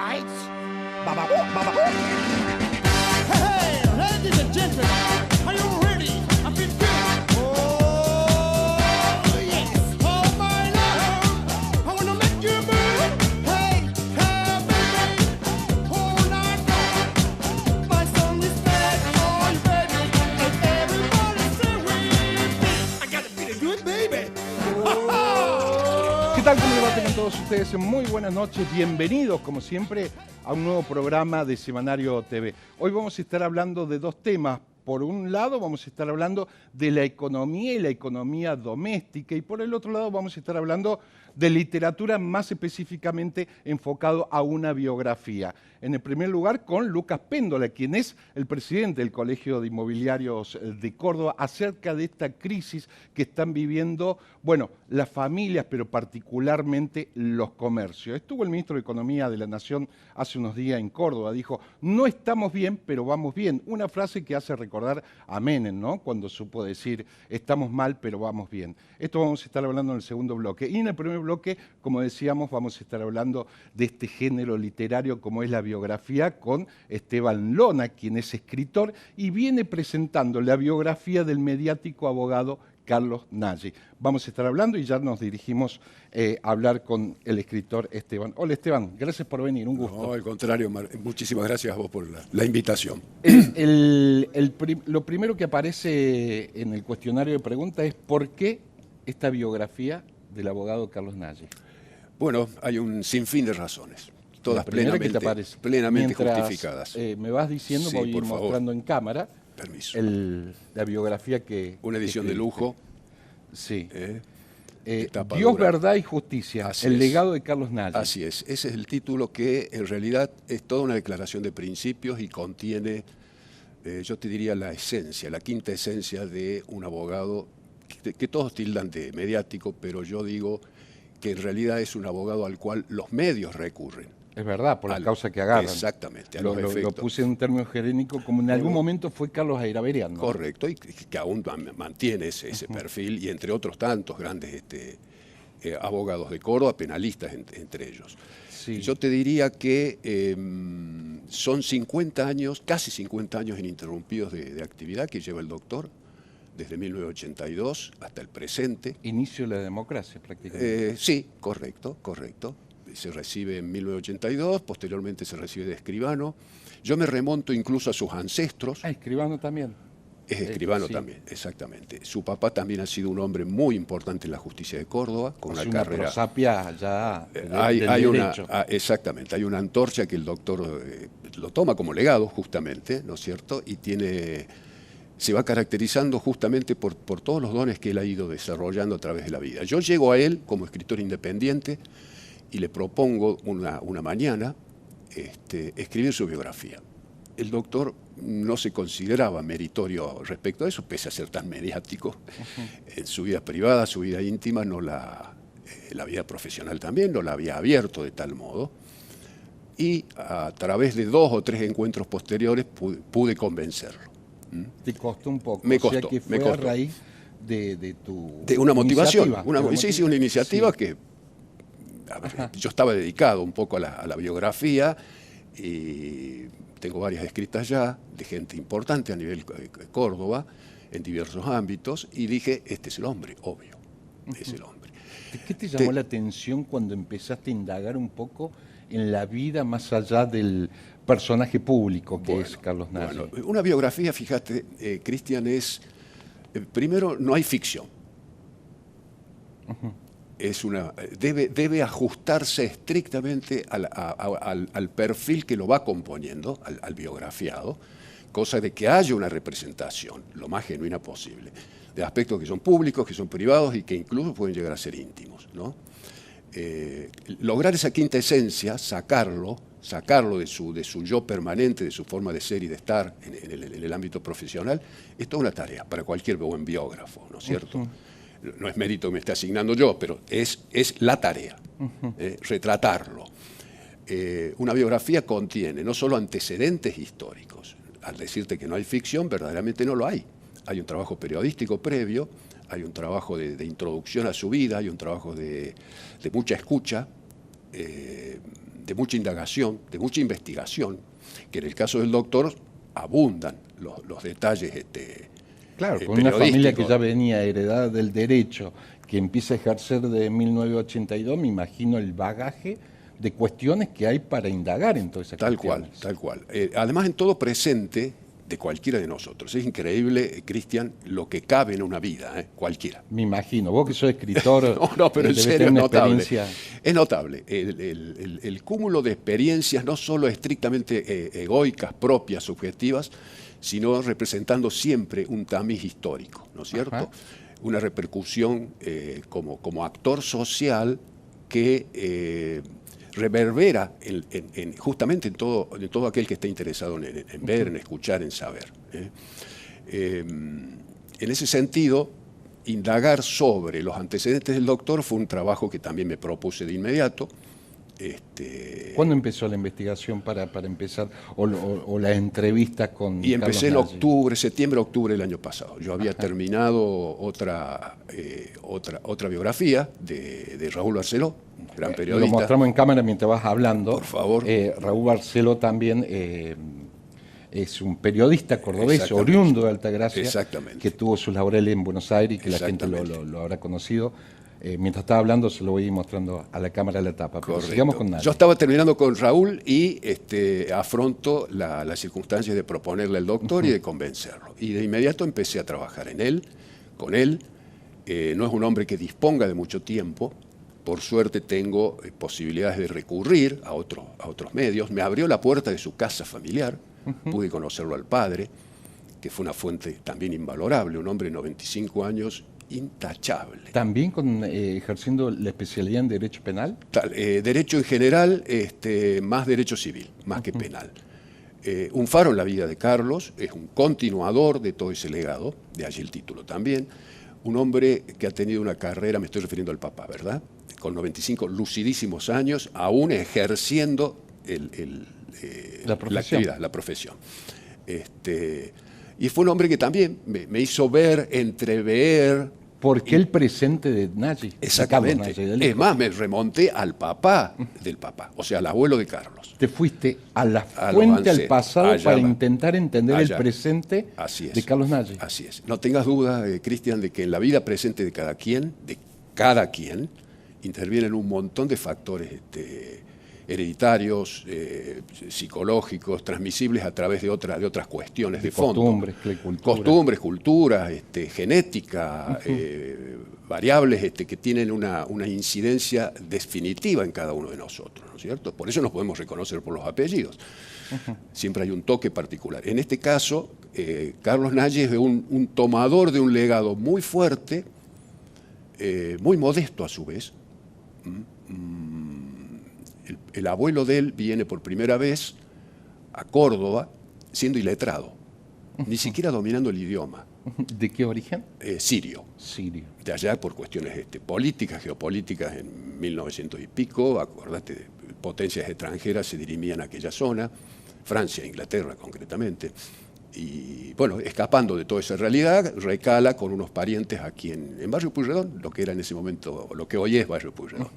lights. Hey, ladies and gentlemen, are you ready? I feel good. Oh, yes. Oh, my love, I wanna make you move. Hey, hey, baby, all night long. My song is back on, baby, and everybody say with me. I gotta be the good baby. ¿Qué tal? ¿Cómo le va? Tengan todos ustedes muy buenas noches. Bienvenidos, como siempre, a un nuevo programa de Semanario TV. Hoy vamos a estar hablando de dos temas. Por un lado vamos a estar hablando de la economía y la economía doméstica, y por el otro lado vamos a estar hablando de literatura, más específicamente enfocado a una biografía. En el primer lugar con Lucas Péndola, quien es el presidente del Colegio de Inmobiliarios de Córdoba, acerca de esta crisis que están viviendo, bueno, las familias, pero particularmente los comercios. Estuvo el ministro de Economía de la Nación hace unos días en Córdoba, dijo, no estamos bien, pero vamos bien. Una frase que hace recordar a Menem, ¿no? Cuando supo decir, estamos mal, pero vamos bien. Esto vamos a estar hablando en el segundo bloque. Y en el primer bloque, como decíamos, vamos a estar hablando de este género literario como es la biografía con Esteban Lona, quien es escritor y viene presentando la biografía del mediático abogado Carlos Nagy. Vamos a estar hablando y ya nos dirigimos a hablar con el escritor Esteban. Hola Esteban, gracias por venir, un gusto. No, al contrario, muchísimas gracias a vos por la invitación. Lo primero que aparece en el cuestionario de preguntas es ¿por qué esta biografía del abogado Carlos Nagy? Bueno, hay un sinfín de razones, todas plenamente Mientras, justificadas. Me vas diciendo, Sí, voy a ir por favor. mostrando en cámara. Permiso. La biografía que... Una edición de lujo. Sí. Tapa Dios, dura. Verdad y Justicia, Así el es. legado de Carlos Nagy. Así es, ese es el título que en realidad es toda una declaración de principios y contiene, yo te diría, la esencia, la quinta esencia de un abogado que todos tildan de mediático, pero yo digo que en realidad es un abogado al cual los medios recurren. Es verdad, por la causa que agarran. Exactamente, a Lo los efectos. puse en un término genérico, como en algún momento fue Carlos Ayraverian, ¿no? Correcto, y que aún mantiene ese perfil, y entre otros tantos grandes abogados de Córdoba, penalistas entre ellos. Sí. Yo te diría que son 50 años, casi 50 años ininterrumpidos de actividad que lleva el doctor, desde 1982 hasta el presente. Inicio de la democracia, prácticamente. Sí, correcto. Se recibe en 1982, posteriormente se recibe de escribano. Yo me remonto incluso a sus ancestros. Escribano también. Es escribano sí. también, exactamente. Su papá también ha sido un hombre muy importante en la justicia de Córdoba, con una carrera. Prosapia ya Hay del una, derecho. exactamente, hay una antorcha que el doctor lo toma como legado, justamente, ¿no es cierto? Y se va caracterizando justamente por todos los dones que él ha ido desarrollando a través de la vida. Yo llego a él como escritor independiente y le propongo una mañana escribir su biografía. El doctor no se consideraba meritorio respecto a eso, pese a ser tan mediático. En su vida privada, su vida íntima, la vida profesional también, no la había abierto de tal modo. Y a través de 2 o 3 encuentros posteriores pude convencerlo. Te costó un poco. Me O sea costó, que fue me costó. a raíz de tu De una motivación. iniciativa. Sí, una iniciativa Sí. que yo estaba dedicado un poco a la biografía y tengo varias escritas ya de gente importante a nivel Córdoba en diversos ámbitos y dije, este es el hombre, obvio, es el hombre. ¿Qué te llamó la atención cuando empezaste a indagar un poco en la vida más allá del personaje público que es Carlos Nagy? Bueno, una biografía, fíjate, Cristian, primero, no hay ficción. Debe ajustarse estrictamente al perfil que lo va componiendo, al biografiado, cosa de que haya una representación lo más genuina posible, de aspectos que son públicos, que son privados y que incluso pueden llegar a ser íntimos, ¿no? Lograr esa quinta esencia, sacarlo de su yo permanente, de su forma de ser y de estar en el ámbito profesional, es toda una tarea para cualquier buen biógrafo, ¿no es cierto? No es mérito que me esté asignando yo, pero es la tarea, retratarlo. Una biografía contiene no solo antecedentes históricos, al decirte que no hay ficción, verdaderamente no lo hay. Hay un trabajo periodístico previo, hay un trabajo de introducción a su vida, hay un trabajo de mucha escucha, de mucha indagación, de mucha investigación, que en el caso del doctor abundan los detalles Claro, con una familia que periodísticos. ya venía heredada del derecho, que empieza a ejercer de 1982, me imagino el bagaje de cuestiones que hay para indagar en todas esas Tal cuestiones. cual, tal cual. Además, en todo presente de cualquiera de nosotros. Es increíble, Cristian, lo que cabe en una vida, cualquiera. Me imagino, vos que sos escritor, No, pero en debes serio tener es una notable. experiencia. Es notable. El cúmulo de experiencias, no solo estrictamente egoicas, propias, subjetivas, sino representando siempre un tamiz histórico, ¿no es cierto? Ajá. Una repercusión como actor social que reverbera justamente en todo aquel que esté interesado en ver, en escuchar, en saber. En ese sentido, indagar sobre los antecedentes del doctor fue un trabajo que también me propuse de inmediato. ¿Cuándo empezó la investigación para empezar? O la entrevista con Y empecé en Carlos Nagy? octubre, septiembre-octubre del año pasado. Yo había terminado otra biografía de Raúl Barceló, un gran Lo periodista. mostramos en cámara mientras vas hablando. Por favor. Raúl Barceló también es un periodista cordobés, Exactamente. oriundo de Altagracia, Exactamente. que tuvo sus laureles en Buenos Aires y que la gente Exactamente. lo habrá conocido. Mientras estaba hablando se lo voy a ir mostrando a la cámara la tapa. Pero Correcto. sigamos con Nagy. Yo estaba terminando con Raúl y afronto las circunstancias de proponerle al doctor y de convencerlo. Y de inmediato empecé a trabajar con él. No es un hombre que disponga de mucho tiempo. Por suerte tengo posibilidades de recurrir a otros medios. Me abrió la puerta de su casa familiar. Pude conocerlo al padre, que fue una fuente también invalorable. Un hombre de 95 años, intachable. ¿También ejerciendo la especialidad en Derecho Penal? Derecho en general, más derecho civil, más que penal. Un faro en la vida de Carlos, es un continuador de todo ese legado, de allí el título también. Un hombre que ha tenido una carrera, me estoy refiriendo al papá, ¿verdad? Con 95 lucidísimos años, aún ejerciendo La profesión. actividad, la profesión. Y fue un hombre que también me hizo ver, entrever. Porque el presente de Nagy. Exactamente. De Carlos Nagy, del Es hijo. más, me remonté al papá del papá, o sea, al abuelo de Carlos. Te fuiste a la A los fuente, al ancestros, pasado, allá para va. intentar entender Allá. el presente Así es. de Carlos Nagy. Así es. No tengas duda, Cristian, de que en la vida presente de cada quien, intervienen un montón de factores hereditarios, psicológicos, transmisibles a través de otras cuestiones de fondo. Costumbres, cultura. Costumbres, culturas, genética, variables que tienen una incidencia definitiva en cada uno de nosotros, ¿no es cierto? Por eso nos podemos reconocer por los apellidos. Siempre hay un toque particular. En este caso, Carlos Nagy es un tomador de un legado muy fuerte, muy modesto a su vez. El abuelo de él viene por primera vez a Córdoba siendo iletrado, ni siquiera dominando el idioma, ¿De qué origen? sirio. Sirio. De allá por cuestiones políticas, geopolíticas, en 1900 y pico, acordate, potencias extranjeras se dirimían a aquella zona, Francia e Inglaterra concretamente. Y bueno, escapando de toda esa realidad, recala con unos parientes aquí en Barrio Pueyrredón, lo que era en ese momento, lo que hoy es Barrio Pueyrredón.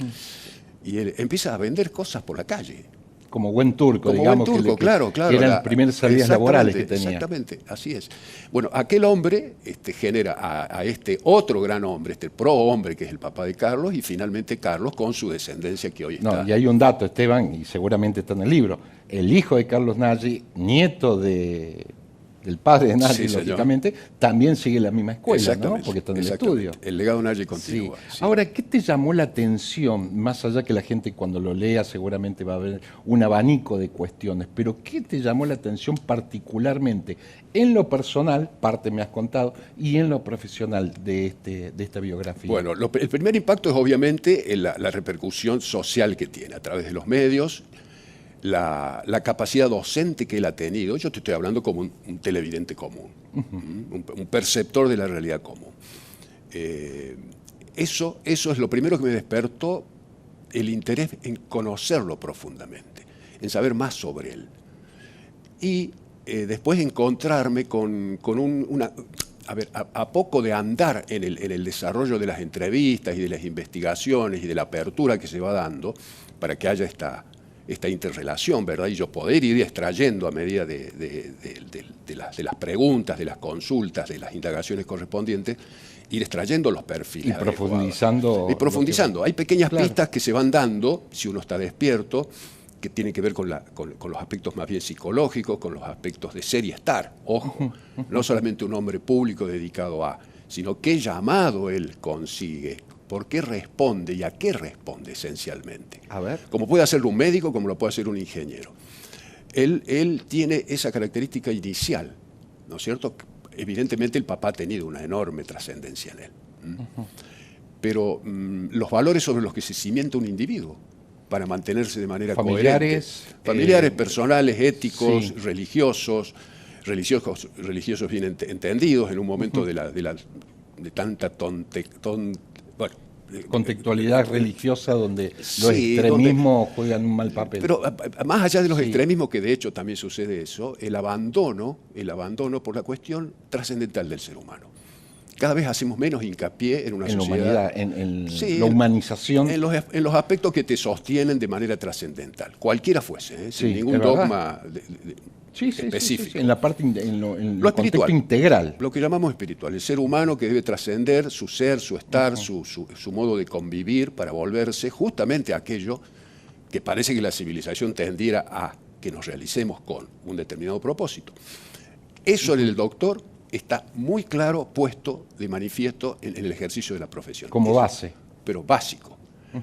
Y él empieza a vender cosas por la calle. Como buen turco, Como digamos. buen turco, claro. Que eran las primeras salidas laborales que tenía. Exactamente, así es. Bueno, aquel hombre genera a este otro gran hombre, este pro-hombre que es el papá de Carlos, y finalmente Carlos con su descendencia que hoy está. No, y hay un dato, Esteban, y seguramente está en el libro. El hijo de Carlos Nagy, nieto del padre de Nagy, Sí, señor. lógicamente, también sigue la misma escuela, ¿no? Exactamente, Porque está en el exactamente. estudio. El legado Nagy Sí. continúa. sí. Ahora, ¿qué te llamó la atención? Más allá que la gente cuando lo lea seguramente va a ver un abanico de cuestiones, pero ¿qué te llamó la atención particularmente en lo personal, parte me has contado, y en lo profesional de esta biografía? Bueno, el primer impacto es obviamente la repercusión social que tiene a través de los medios, la capacidad docente que él ha tenido. Yo te estoy hablando como un televidente común, un perceptor de la realidad común. Eso es lo primero que me despertó el interés en conocerlo profundamente, en saber más sobre él. Y después encontrarme con a poco de andar en el desarrollo de las entrevistas y de las investigaciones y de la apertura que se va dando para que haya esta interrelación, ¿verdad? Y yo poder ir extrayendo a medida de las preguntas, de las consultas, de las indagaciones correspondientes, ir extrayendo los perfiles. Y profundizando. Y profundizando. Hay pequeñas Claro. pistas que se van dando, si uno está despierto, que tienen que ver con los aspectos más bien psicológicos, con los aspectos de ser y estar. Ojo, no solamente un hombre público dedicado a, sino qué llamado él consigue, por qué responde y a qué responde esencialmente. A ver. Como puede hacerlo un médico, como lo puede hacer un ingeniero. Él tiene esa característica inicial, ¿no es cierto? Evidentemente el papá ha tenido una enorme trascendencia en él. Pero los valores sobre los que se cimienta un individuo para mantenerse de manera Familiares, coherente. Familiares, personales, éticos, sí. religiosos bien entendidos en un momento de tanta Contextualidad religiosa donde sí, los extremismos juegan un mal papel. Pero más allá de los Sí. extremismos, que de hecho también sucede eso, el abandono por la cuestión trascendental del ser humano. Cada vez hacemos menos hincapié en una en la sociedad. humanidad, en Sí, la humanización. En los aspectos que te sostienen de manera trascendental, cualquiera fuese, Sí, sin ningún es verdad. dogma Sí, sí, específico. sí, sí, en la parte, en lo espiritual. contexto integral. Lo que llamamos espiritual, el ser humano que debe trascender su ser, su estar, su modo de convivir para volverse justamente aquello que parece que la civilización tendiera a que nos realicemos con un determinado propósito. Eso en el doctor está muy claro, puesto de manifiesto en el ejercicio de la profesión. Como Eso, base. pero básico.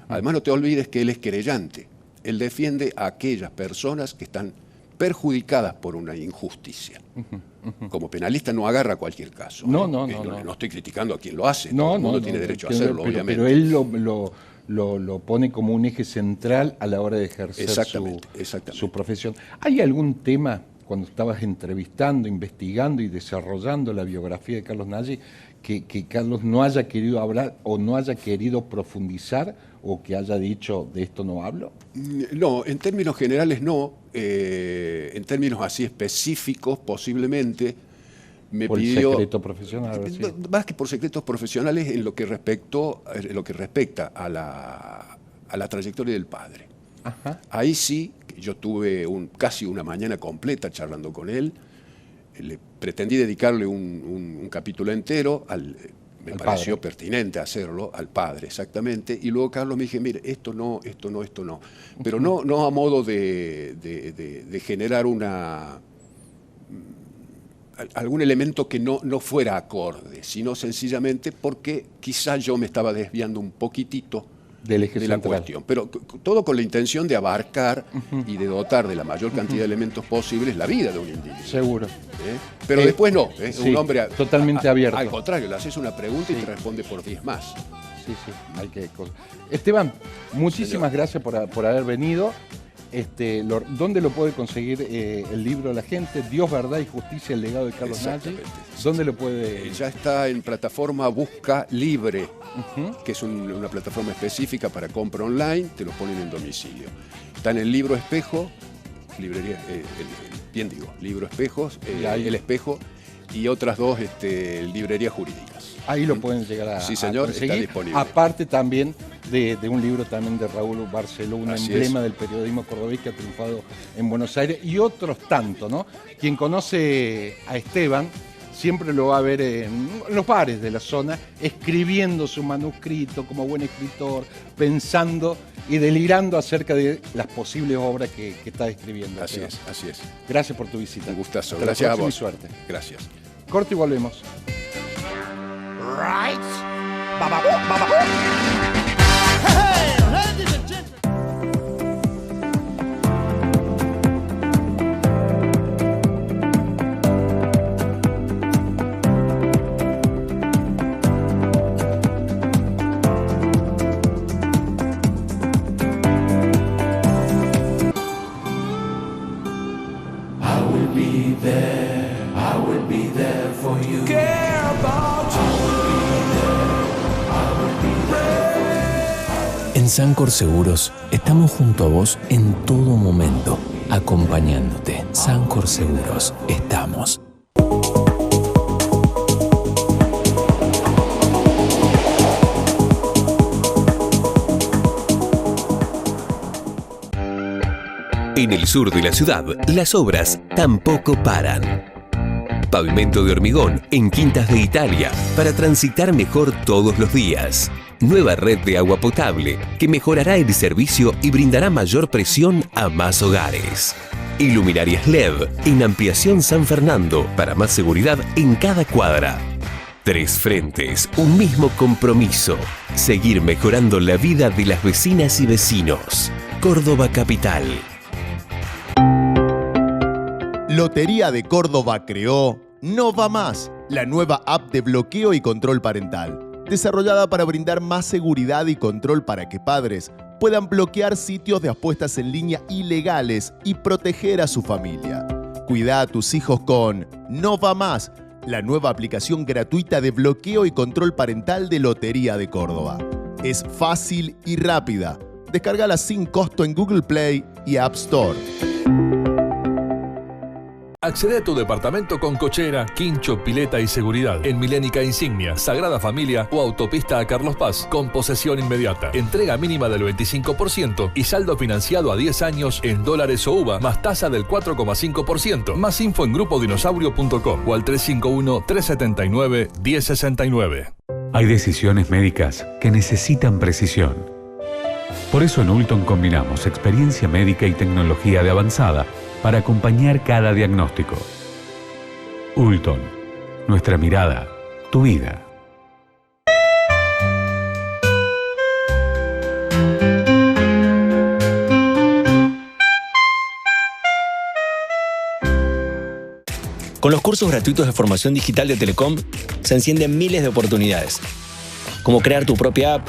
Además, no te olvides que él es querellante. Él defiende a aquellas personas que están perjudicadas por una injusticia. Como penalista no agarra cualquier caso. No, ¿eh? no. No estoy criticando a quien lo hace. No, Todo el mundo no, tiene no, derecho a pero- hacerlo, pero, obviamente. Pero él lo pone como un eje central a la hora de ejercer Exactamente. su profesión. ¿Hay algún tema, cuando estabas entrevistando, investigando y desarrollando la biografía de Carlos Nagy, que Carlos no haya querido hablar o no haya querido profundizar o que haya dicho de esto no hablo? No, en términos generales no. En términos así específicos, posiblemente, me Por el pidió... secreto profesional. habrá sido. Más que por secretos profesionales, en lo que respecta a la trayectoria del padre. Ajá. Ahí sí, yo tuve casi una mañana completa charlando con él. Le pretendí dedicarle un capítulo entero, me Al pareció padre. pertinente hacerlo, al padre, exactamente. Y luego Carlos me dije, mire, esto no. Pero no a modo de generar algún elemento que no fuera acorde, sino sencillamente porque quizá yo me estaba desviando un poquitito Del eje de la central. cuestión, pero todo con la intención de abarcar y de dotar de la mayor cantidad de elementos posibles la vida de un individuo. Seguro. ¿eh? Pero después no, ¿eh? sí, Un hombre totalmente abierto. Al contrario, le haces una pregunta y Sí. te responde por 10 más. Sí, hay que cosas. Esteban, muchísimas gracias por haber venido. ¿Dónde lo puede conseguir el libro la gente? Dios, Verdad y Justicia, el legado de Carlos Nagy. Exactamente. ¿Dónde lo puede...? Ya está en plataforma Busca Libre, que es una plataforma específica para compra online, te lo ponen en domicilio. Está en el Libro Espejo, librería, Libro Espejos, Y ahí- El Espejo, y otras dos librerías jurídicas. Ahí lo pueden llegar a Sí, señor, a está conseguir. disponible. Aparte también de un libro también de Raúl Barceló, un Así emblema es. del periodismo cordobés que ha triunfado en Buenos Aires, y otros tantos, ¿no? Quien conoce a Esteban siempre lo va a ver en los bares de la zona, escribiendo su manuscrito como buen escritor, pensando y delirando acerca de las posibles obras que está escribiendo. Así Esteban. es, así es. Gracias por tu visita. Un gustazo. Hasta la Gracias a próxima y vos. suerte. Gracias. Corte y volvemos. Right? Baba, baba. Hey, ladies and gentlemen. En Sancor Seguros estamos junto a vos en todo momento, acompañándote. Sancor Seguros, estamos. En el sur de la ciudad, las obras tampoco paran. Pavimento de hormigón en Quintas de Italia para transitar mejor todos los días. Nueva red de agua potable que mejorará el servicio y brindará mayor presión a más hogares. Iluminarias LED en Ampliación San Fernando para más seguridad en cada cuadra. 3 frentes, un mismo compromiso. Seguir mejorando la vida de las vecinas y vecinos. Córdoba Capital. Lotería de Córdoba creó No Va Más, la nueva app de bloqueo y control parental, desarrollada para brindar más seguridad y control para que padres puedan bloquear sitios de apuestas en línea ilegales y proteger a su familia. Cuida a tus hijos con No Va Más, la nueva aplicación gratuita de bloqueo y control parental de Lotería de Córdoba. Es fácil y rápida. Descárgala sin costo en Google Play y App Store. Accede a tu departamento con cochera, quincho, pileta y seguridad en Milénica Insignia, Sagrada Familia o Autopista a Carlos Paz, con posesión inmediata. Entrega mínima del 25% y saldo financiado a 10 años en dólares o UVA, más tasa del 4,5%. Más info en grupodinosaurio.com o al 351-379-1069. Hay decisiones médicas que necesitan precisión. Por eso en Ulton combinamos experiencia médica y tecnología de avanzada para acompañar cada diagnóstico. Ulton, nuestra mirada, tu vida. Con los cursos gratuitos de formación digital de Telecom, se encienden miles de oportunidades, como crear tu propia app,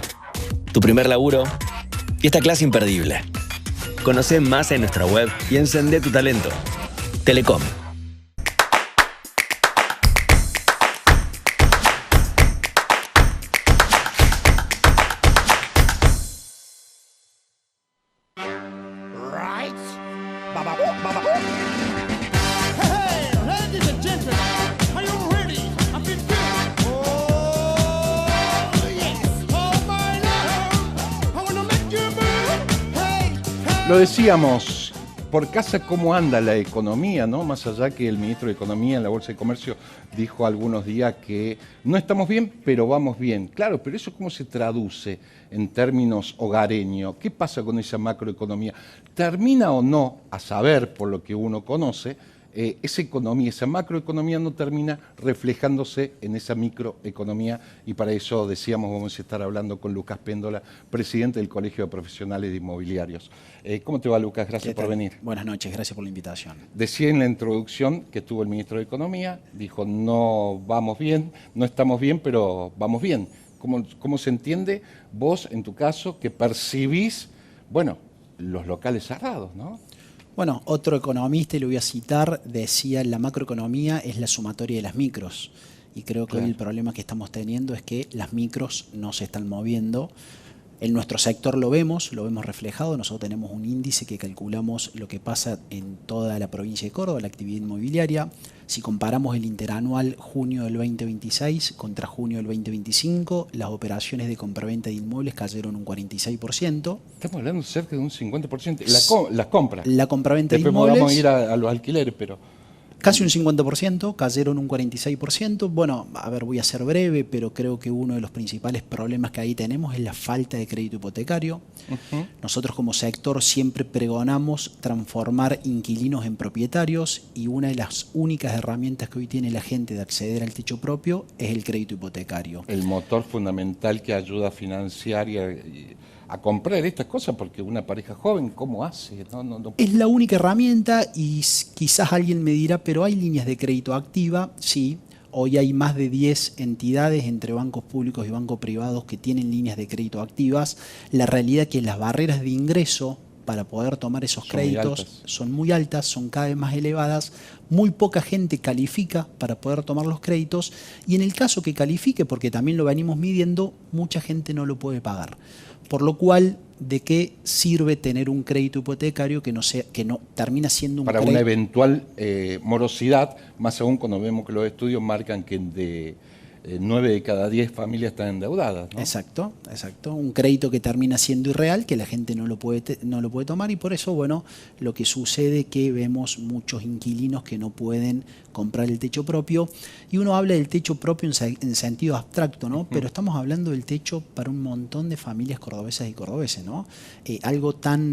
tu primer laburo y esta clase imperdible. Conoce más en nuestra web y encendé tu talento. Telecom. Right? Hey, ladies and gentlemen, are you ready? I feel good. Oh, yes. Oh, my love, I wanna make you move. Hey, hey. Lo decíamos, por casa cómo anda la economía, ¿no? Más allá que el ministro de Economía en la Bolsa de Comercio dijo algunos días que no estamos bien, pero vamos bien. Claro, pero eso ¿cómo se traduce en términos hogareños? ¿Qué pasa con esa macroeconomía? ¿Termina o no, a saber por lo que uno conoce, esa economía, esa macroeconomía no termina reflejándose en esa microeconomía? Y para eso, decíamos, vamos a estar hablando con Lucas Péndola, presidente del Colegio de Profesionales de Inmobiliarios. ¿Cómo te va, Lucas? Gracias por venir. Buenas noches, gracias por la invitación. Decía en la introducción que tuvo el ministro de Economía, dijo no vamos bien, no estamos bien, pero vamos bien. ¿Cómo se entiende vos, en tu caso, que percibís, bueno, los locales cerrados, ¿no? Bueno, otro economista, y lo voy a citar, decía la macroeconomía es la sumatoria de las micros. Y creo que hoy el problema que estamos teniendo es que las micros no se están moviendo. En nuestro sector lo vemos reflejado. Nosotros tenemos un índice que calculamos lo que pasa en toda la provincia de Córdoba, la actividad inmobiliaria. Si comparamos el interanual junio del 2026 contra junio del 2025, las operaciones de compraventa de inmuebles cayeron un 46%. Estamos hablando cerca de un 50%. Las compras. La compraventa de inmuebles. Después vamos a ir a los alquileres, pero... Casi un 50%, cayeron un 46%. Bueno, a ver, voy a ser breve, pero creo que uno de los principales problemas que ahí tenemos es la falta de crédito hipotecario. Nosotros como sector siempre pregonamos transformar inquilinos en propietarios y una de las únicas herramientas que hoy tiene la gente de acceder al techo propio es el crédito hipotecario. El motor fundamental que ayuda a financiar y a comprar estas cosas, porque una pareja joven, ¿cómo hace? No. Es la única herramienta y quizás alguien me dirá, pero hay líneas de crédito activa, sí. Hoy hay más de 10 entidades entre bancos públicos y bancos privados que tienen líneas de crédito activas. La realidad es que las barreras de ingreso para poder tomar esos créditos son muy altas, son cada vez más elevadas. Muy poca gente califica para poder tomar los créditos y en el caso que califique, porque también lo venimos midiendo, mucha gente no lo puede pagar. Por lo cual, ¿de qué sirve tener un crédito hipotecario que no termina siendo un crédito? Para una eventual morosidad, más aún cuando vemos que los estudios marcan que 9 de cada 10 familias están endeudadas, ¿no? Exacto. Un crédito que termina siendo irreal, que la gente no lo puede tomar, y por eso, bueno, lo que sucede es que vemos muchos inquilinos que no pueden comprar el techo propio, y uno habla del techo propio en sentido abstracto, ¿no? Pero estamos hablando del techo para un montón de familias cordobesas y cordobeses, ¿no?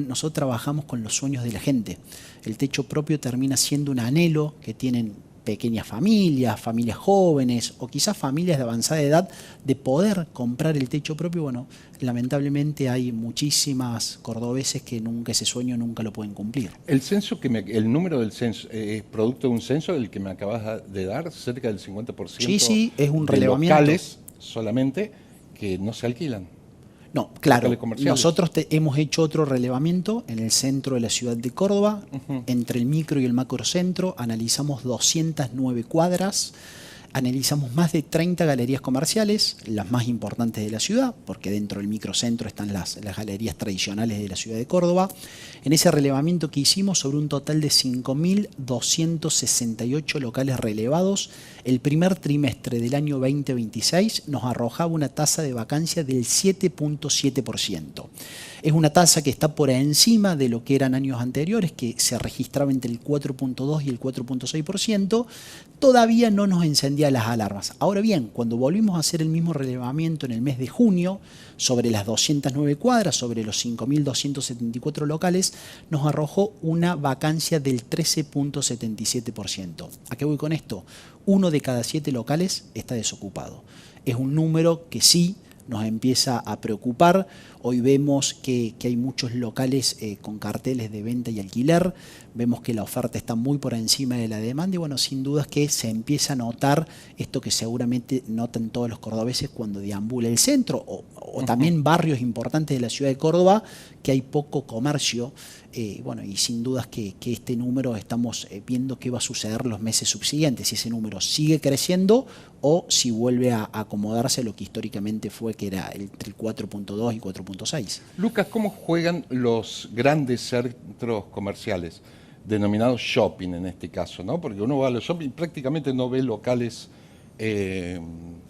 Nosotros trabajamos con los sueños de la gente. El techo propio termina siendo un anhelo que tienen pequeñas familias, familias jóvenes o quizás familias de avanzada edad, de poder comprar el techo propio. Bueno, lamentablemente hay muchísimas cordobeses que ese sueño nunca lo pueden cumplir. El número del censo es producto de un censo, el que me acabas de dar, cerca del 50% Sí, es un de relevamiento. locales solamente que no se alquilan. No, claro, Locales nosotros hemos hecho otro relevamiento en el centro de la ciudad de Córdoba, entre el micro y el macrocentro, analizamos 209 cuadras, analizamos más de 30 galerías comerciales, las más importantes de la ciudad, porque dentro del microcentro están las galerías tradicionales de la ciudad de Córdoba. En ese relevamiento que hicimos, sobre un total de 5.268 locales relevados, el primer trimestre del año 2026 nos arrojaba una tasa de vacancia del 7.7%. Es una tasa que está por encima de lo que eran años anteriores, que se registraba entre el 4.2 y el 4.6%. Todavía no nos encendía las alarmas. Ahora bien, cuando volvimos a hacer el mismo relevamiento en el mes de junio, sobre las 209 cuadras, sobre los 5.274 locales, nos arrojó una vacancia del 13.77%. ¿A qué voy con esto? 1 de cada 7 locales está desocupado. Es un número que sí nos empieza a preocupar. Hoy vemos que hay muchos locales con carteles de venta y alquiler, vemos que la oferta está muy por encima de la demanda, y bueno, sin dudas que se empieza a notar esto que seguramente notan todos los cordobeses cuando deambula el centro o también barrios importantes de la ciudad de Córdoba, que hay poco comercio. Bueno, y sin dudas que este número estamos viendo qué va a suceder los meses subsiguientes, si ese número sigue creciendo o si vuelve a acomodarse a lo que históricamente fue, que era entre el 4.2 y 4.6. Lucas, ¿cómo juegan los grandes centros comerciales, denominados shopping en este caso, ¿no? Porque uno va a los shopping y prácticamente no ve locales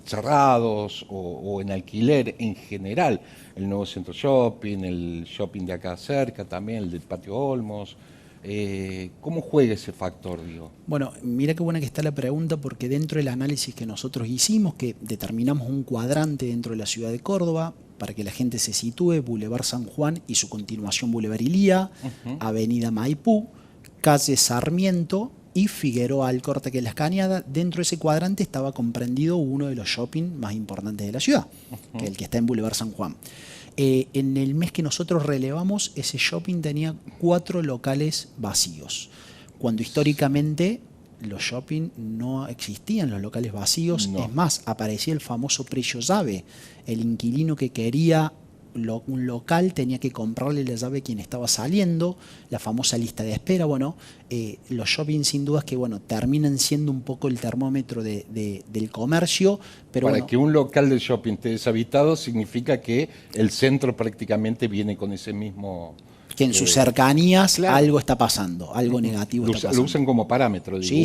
cerrados o en alquiler en general. El nuevo centro shopping, el shopping de acá cerca también, el del Patio Olmos. ¿Cómo juega ese factor, digo? Bueno, mira qué buena que está la pregunta, porque dentro del análisis que nosotros hicimos, que determinamos un cuadrante dentro de la ciudad de Córdoba, para que la gente se sitúe: Boulevard San Juan y su continuación Boulevard Ilía, Avenida Maipú, calle Sarmiento y Figueroa Alcorta, que es la Cañada. Dentro de ese cuadrante estaba comprendido uno de los shopping más importantes de la ciudad, que es el que está en Boulevard San Juan. En el mes que nosotros relevamos, ese shopping tenía 4 locales vacíos, cuando históricamente los shopping no existían los locales vacíos. No. Es más, aparecía el famoso precio llave. El inquilino que quería un local tenía que comprarle la llave a quien estaba saliendo, la famosa lista de espera. Bueno, los shopping sin dudas que terminan siendo un poco el termómetro del comercio. Pero para que un local de shopping esté deshabitado significa que el centro prácticamente viene con ese mismo... Que en sus cercanías algo está pasando, algo negativo está pasando. Lo usan como parámetro. Digo, sí,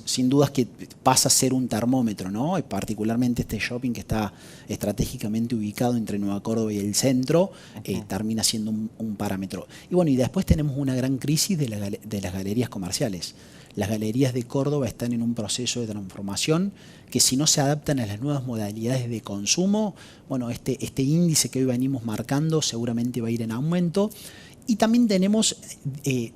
sin dudas que pasa a ser un termómetro, ¿no? Y particularmente este shopping que está estratégicamente ubicado entre Nueva Córdoba y el centro, termina siendo un parámetro. Y bueno, y después tenemos una gran crisis de las galerías comerciales. Las galerías de Córdoba están en un proceso de transformación que, si no se adaptan a las nuevas modalidades de consumo, bueno, este índice que hoy venimos marcando seguramente va a ir en aumento. Y también tenemos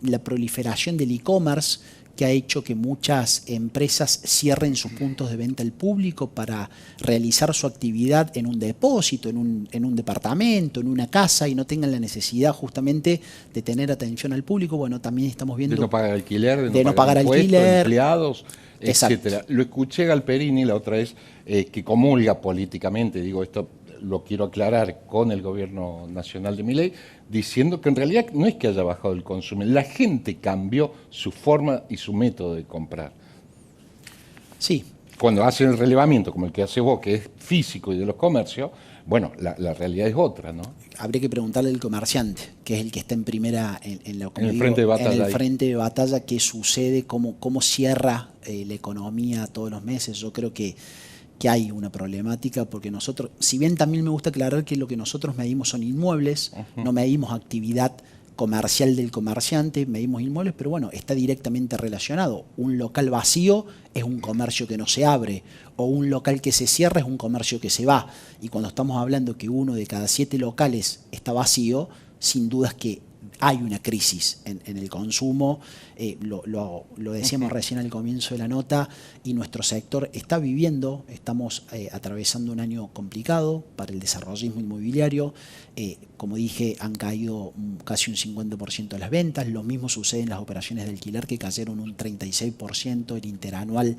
la proliferación del e-commerce, que ha hecho que muchas empresas cierren sus puntos de venta al público para realizar su actividad en un depósito, en un departamento, en una casa, y no tengan la necesidad justamente de tener atención al público. Bueno, también estamos viendo... De no pagar alquiler, de no pagar alquiler, empleados, etcétera. Lo escuché Galperini la otra vez, que comulga políticamente, digo esto... Lo quiero aclarar, con el gobierno nacional de Milei, diciendo que en realidad no es que haya bajado el consumo, la gente cambió su forma y su método de comprar. Sí. Cuando hacen el relevamiento, como el que hace vos, que es físico y de los comercios, bueno, la realidad es otra, ¿no? Habría que preguntarle al comerciante, que es el que está en primera, en el frente de batalla. En el frente de batalla, qué sucede, cómo cierra la economía todos los meses. Yo creo que que hay una problemática, porque nosotros, si bien también me gusta aclarar que lo que nosotros medimos son inmuebles, no medimos actividad comercial del comerciante, medimos inmuebles, pero bueno, está directamente relacionado. Un local vacío es un comercio que no se abre, o un local que se cierra es un comercio que se va. Y cuando estamos hablando que 1 de cada 7 locales está vacío, sin dudas que hay una crisis en el consumo, lo decíamos recién al comienzo de la nota, y nuestro sector está viviendo, estamos atravesando un año complicado para el desarrollismo inmobiliario. Como dije, han caído casi un 50% de las ventas, lo mismo sucede en las operaciones de alquiler, que cayeron un 36% el interanual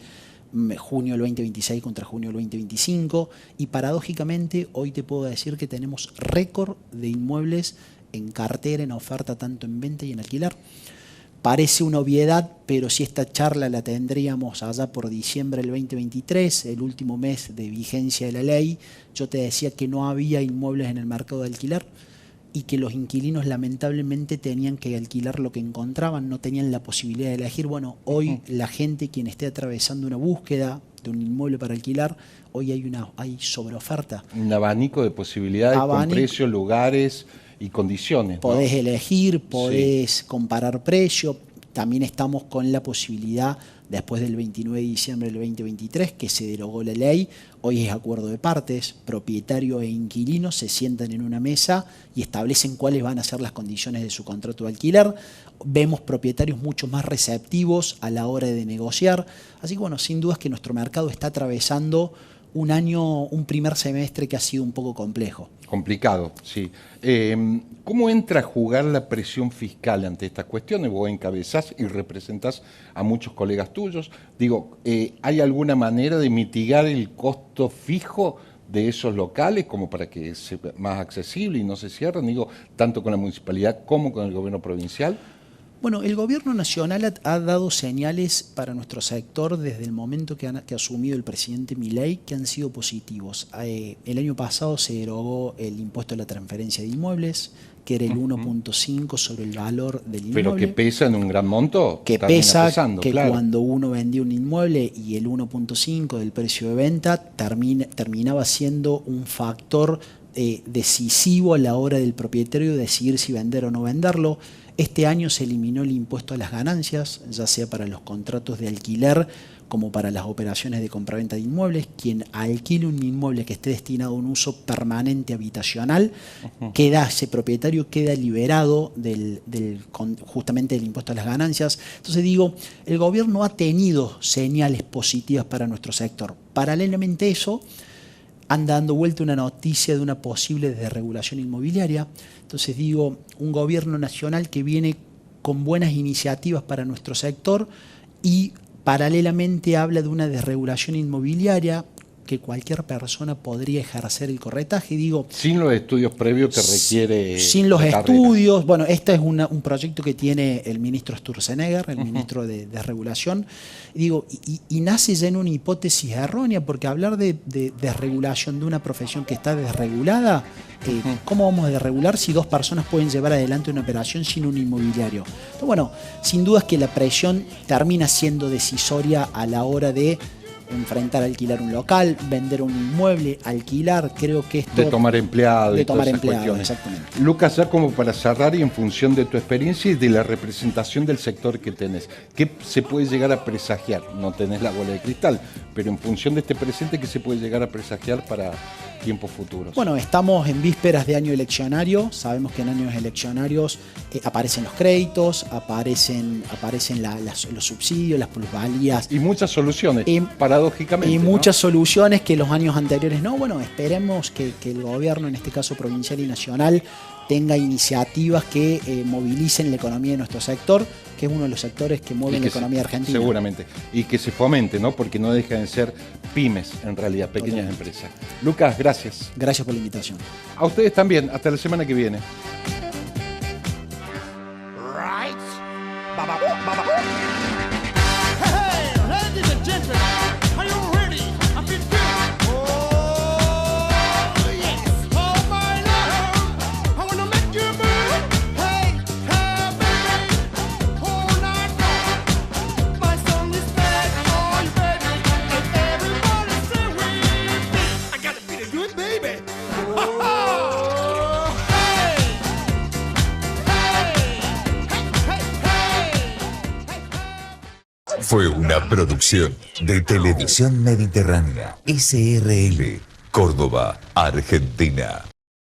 junio del 2026 contra junio del 2025, y paradójicamente hoy te puedo decir que tenemos récord de inmuebles en cartera, en oferta, tanto en venta y en alquiler. Parece una obviedad, pero si esta charla la tendríamos allá por diciembre del 2023, el último mes de vigencia de la ley, yo te decía que no había inmuebles en el mercado de alquiler y que los inquilinos lamentablemente tenían que alquilar lo que encontraban, no tenían la posibilidad de elegir. Bueno, hoy la gente, quien esté atravesando una búsqueda de un inmueble para alquilar, hoy hay sobreoferta. Un abanico de posibilidades con precios, lugares y condiciones, ¿no? Podés elegir, podés comparar precio. También estamos con la posibilidad, después del 29 de diciembre del 2023, que se derogó la ley, hoy es acuerdo de partes, propietario e inquilino se sientan en una mesa y establecen cuáles van a ser las condiciones de su contrato de alquiler. Vemos propietarios mucho más receptivos a la hora de negociar. Así que bueno, sin dudas que nuestro mercado está atravesando un primer semestre que ha sido un poco complejo. Complicado, sí. ¿Cómo entra a jugar la presión fiscal ante estas cuestiones? Vos encabezás y representás a muchos colegas tuyos. Digo, ¿hay alguna manera de mitigar el costo fijo de esos locales como para que sea más accesible y no se cierren? Digo, tanto con la municipalidad como con el gobierno provincial. Bueno, el gobierno nacional ha dado señales para nuestro sector desde el momento que ha asumido el presidente Milei, que han sido positivos. El año pasado se derogó el impuesto a la transferencia de inmuebles, que era el 1.5 sobre el valor del inmueble. Pero que pesa en un gran monto. Que pesa, que claro, cuando uno vendía un inmueble y el 1.5 del precio de venta terminaba siendo un factor decisivo a la hora del propietario decidir si vender o no venderlo. Este año se eliminó el impuesto a las ganancias, ya sea para los contratos de alquiler como para las operaciones de compraventa de inmuebles. Quien alquile un inmueble que esté destinado a un uso permanente habitacional, ese propietario queda liberado justamente del impuesto a las ganancias. Entonces digo, el gobierno ha tenido señales positivas para nuestro sector. Paralelamente a eso, anda dando vuelta una noticia de una posible desregulación inmobiliaria. Entonces digo, un gobierno nacional que viene con buenas iniciativas para nuestro sector y paralelamente habla de una desregulación inmobiliaria que cualquier persona podría ejercer el corretaje. Digo, sin los estudios previos que requiere. Sin los estudios. Bueno, este es un proyecto que tiene el ministro Sturzenegger, el ministro de Regulación. Digo, y nace ya en una hipótesis errónea, porque hablar de desregulación de una profesión que está desregulada, ¿cómo vamos a desregular si dos personas pueden llevar adelante una operación sin un inmobiliario? Entonces, bueno, sin dudas que la presión termina siendo decisoria a la hora de enfrentar a alquilar un local, vender un inmueble, alquilar, creo que esto... De tomar empleados. De tomar empleados, exactamente. Lucas, ya como para cerrar y en función de tu experiencia y de la representación del sector que tenés, ¿qué se puede llegar a presagiar? No tenés la bola de cristal, pero en función de este presente, ¿qué se puede llegar a presagiar para tiempos futuros? Bueno, estamos en vísperas de año eleccionario, sabemos que en años eleccionarios aparecen los créditos, aparecen los subsidios, las plusvalías. Y muchas soluciones, paradójicamente. Y muchas soluciones que los años anteriores no. Bueno, esperemos que el gobierno, en este caso provincial y nacional, tenga iniciativas que movilicen la economía de nuestro sector, que es uno de los sectores que mueven la economía argentina. Seguramente. Y que se fomente, ¿no? Porque no dejan de ser pymes, en realidad, pequeñas empresas. Lucas, gracias. Gracias por la invitación. A ustedes también. Hasta la semana que viene. Everybody say we Fue una producción de Televisión Mediterránea, SRL, Córdoba, Argentina.